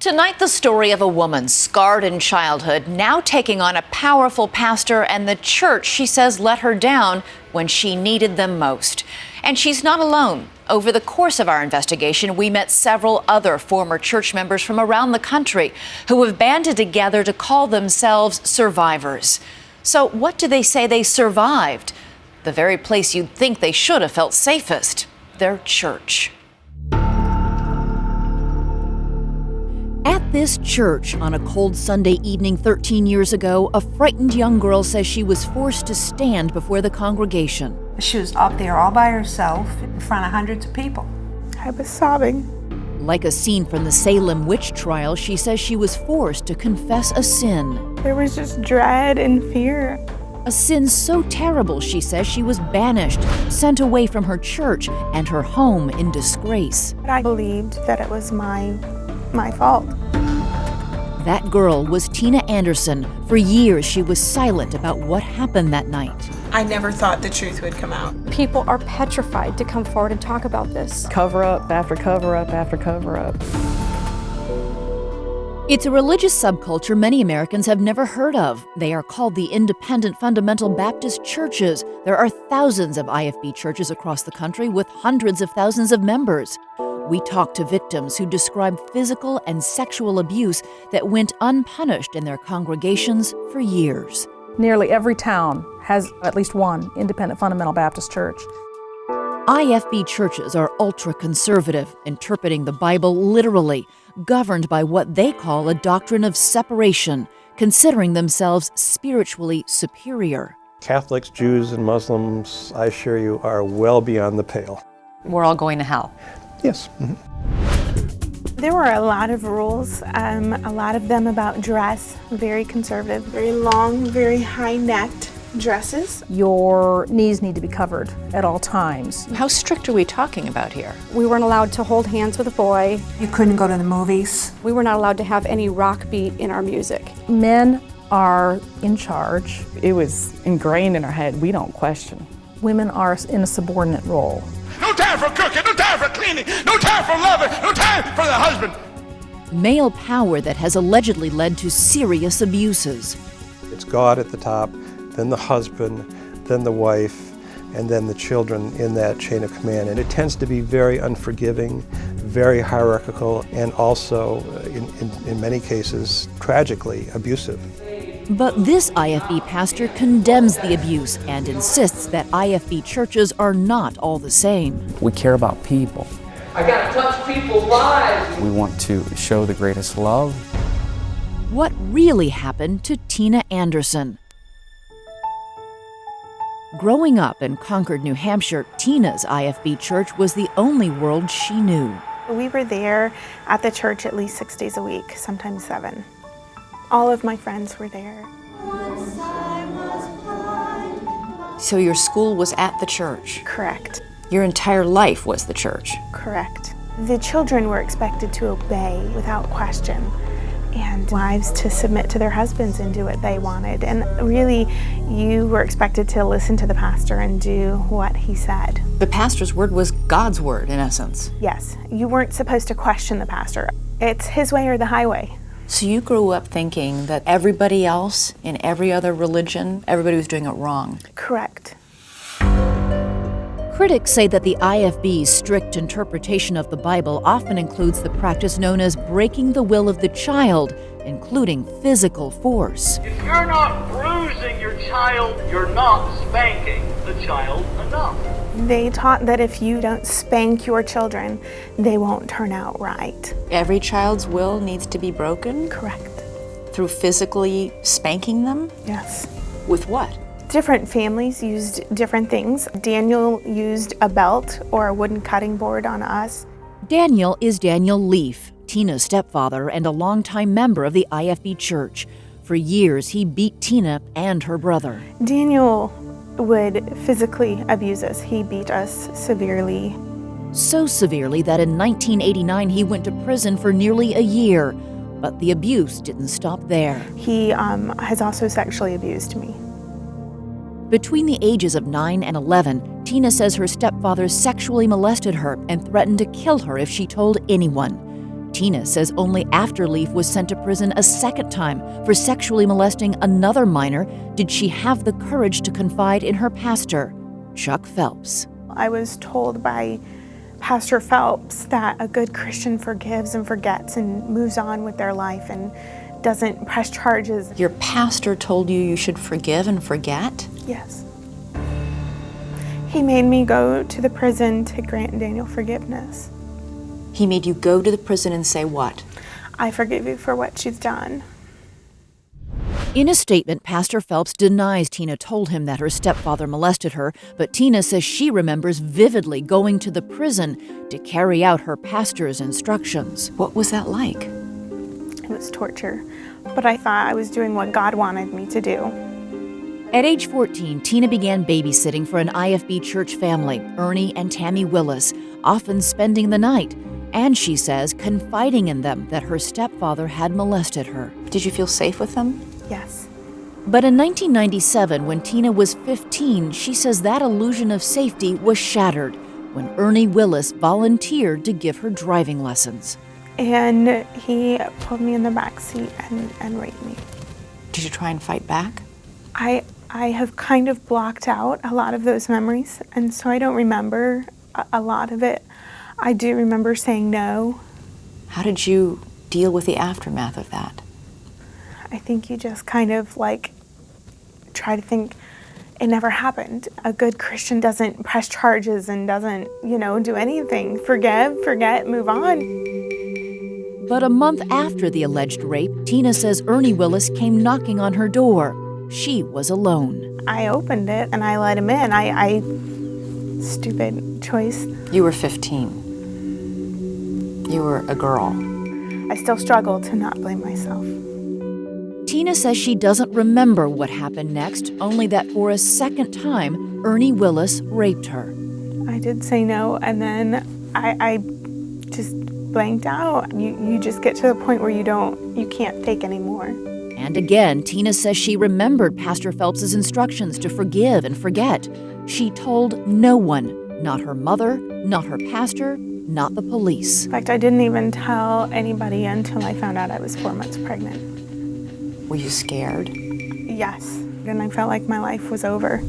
Tonight, the story of a woman scarred in childhood, now taking on a powerful pastor and the church she says let her down when she needed them most. And she's not alone. Over the course of our investigation, we met several other former church members from around the country who have banded together to call themselves survivors. So what do they say they survived? The very place you'd think they should have felt safest, their church. At this church on a cold Sunday evening 13 years ago, a frightened young girl says she was forced to stand before the congregation. She was up there all by herself in front of hundreds of people. I was sobbing. Like a scene from the Salem witch trial, she says she was forced to confess a sin. There was just dread and fear. A sin so terrible, she says, she was banished, sent away from her church and her home in disgrace. I believed that it was my fault. That girl was Tina Anderson. For years, she was silent about what happened that night. I never thought the truth would come out. People are petrified to come forward and talk about this. Cover up after cover up after cover up. It's a religious subculture many Americans have never heard of. They are called the Independent Fundamental Baptist Churches. There are thousands of IFB churches across the country with hundreds of thousands of members. We talked to victims who described physical and sexual abuse that went unpunished in their congregations for years. Nearly every town has at least one Independent Fundamental Baptist church. IFB churches are ultra-conservative, interpreting the Bible literally, governed by what they call a doctrine of separation, considering themselves spiritually superior. Catholics, Jews, and Muslims, I assure you, are well beyond the pale. We're all going to hell. Yes. Mm-hmm. There were a lot of rules, a lot of them about dress, very conservative, very long, very high-necked dresses. Your knees need to be covered at all times. How strict are we talking about here? We weren't allowed to hold hands with a boy. You couldn't go to the movies. We were not allowed to have any rock beat in our music. Men are in charge. It was ingrained in our head, we don't question. Women are in a subordinate role. No time for cooking, no time for cleaning, no time for loving, no time for the husband. Male power that has allegedly led to serious abuses. It's God at the top, then the husband, then the wife, and then the children in that chain of command. And it tends to be very unforgiving, very hierarchical, and also, in many cases, tragically abusive. But this IFB pastor condemns the abuse and insists that IFB churches are not all the same. We care about people. I gotta touch people's lives. We want to show the greatest love. What really happened to Tina Anderson? Growing up in Concord, New Hampshire, Tina's IFB church was the only world she knew. We were there at the church at least 6 days a week, sometimes 7. All of my friends were there. So your school was at the church? Correct. Your entire life was the church? Correct. The children were expected to obey without question, and wives to submit to their husbands and do what they wanted. And really, you were expected to listen to the pastor and do what he said. The pastor's word was God's word, in essence? Yes. You weren't supposed to question the pastor. It's his way or the highway. So you grew up thinking that everybody else in every other religion, everybody was doing it wrong? Correct. Critics say that the IFB's strict interpretation of the Bible often includes the practice known as breaking the will of the child, including physical force. If you're not bruising your child, you're not spanking the child enough. They taught that if you don't spank your children, they won't turn out right. Every child's will needs to be broken? Correct. Through physically spanking them? Yes. With what? Different families used different things. Daniel used a belt or a wooden cutting board on us. Daniel is Daniel Leaf, Tina's stepfather and a longtime member of the IFB church. For years, he beat Tina and her brother. Daniel would physically abuse us. He beat us severely. So severely that in 1989 he went to prison for nearly a year. But the abuse didn't stop there. He has also sexually abused me. Between the ages of 9 and 11, Tina says her stepfather sexually molested her and threatened to kill her if she told anyone. Tina says only after Leaf was sent to prison a second time for sexually molesting another minor did she have the courage to confide in her pastor, Chuck Phelps. I was told by Pastor Phelps that a good Christian forgives and forgets and moves on with their life and doesn't press charges. Your pastor told you you should forgive and forget? Yes. He made me go to the prison to grant Daniel forgiveness. He made you go to the prison and say what? I forgive you for what you've done. In a statement, Pastor Phelps denies Tina told him that her stepfather molested her, but Tina says she remembers vividly going to the prison to carry out her pastor's instructions. What was that like? It was torture, but I thought I was doing what God wanted me to do. At age 14, Tina began babysitting for an IFB church family, Ernie and Tammy Willis, often spending the night. And she says confiding in them that her stepfather had molested her. Did you feel safe with them? Yes. But in 1997, when Tina was 15, she says that illusion of safety was shattered when Ernie Willis volunteered to give her driving lessons. And he pulled me in the back seat and raped me. Did you try and fight back? I have kind of blocked out a lot of those memories, and so I don't remember a lot of it. I do remember saying no. How did you deal with the aftermath of that? I think you just kind of like try to think it never happened. A good Christian doesn't press charges and doesn't, do anything. Forgive, forget, move on. But a month after the alleged rape, Tina says Ernie Willis came knocking on her door. She was alone. I opened it and I let him in. Stupid choice. You were 15. You were a girl. I still struggle to not blame myself. Tina says she doesn't remember what happened next, only that for a second time, Ernie Willis raped her. I did say no, and then I just blanked out. You just get to the point where you can't take anymore. And again, Tina says she remembered Pastor Phelps' instructions to forgive and forget. She told no one, not her mother, not her pastor, not the police. In fact, I didn't even tell anybody until I found out I was 4 months pregnant. Were you scared? Yes, and I felt like my life was over.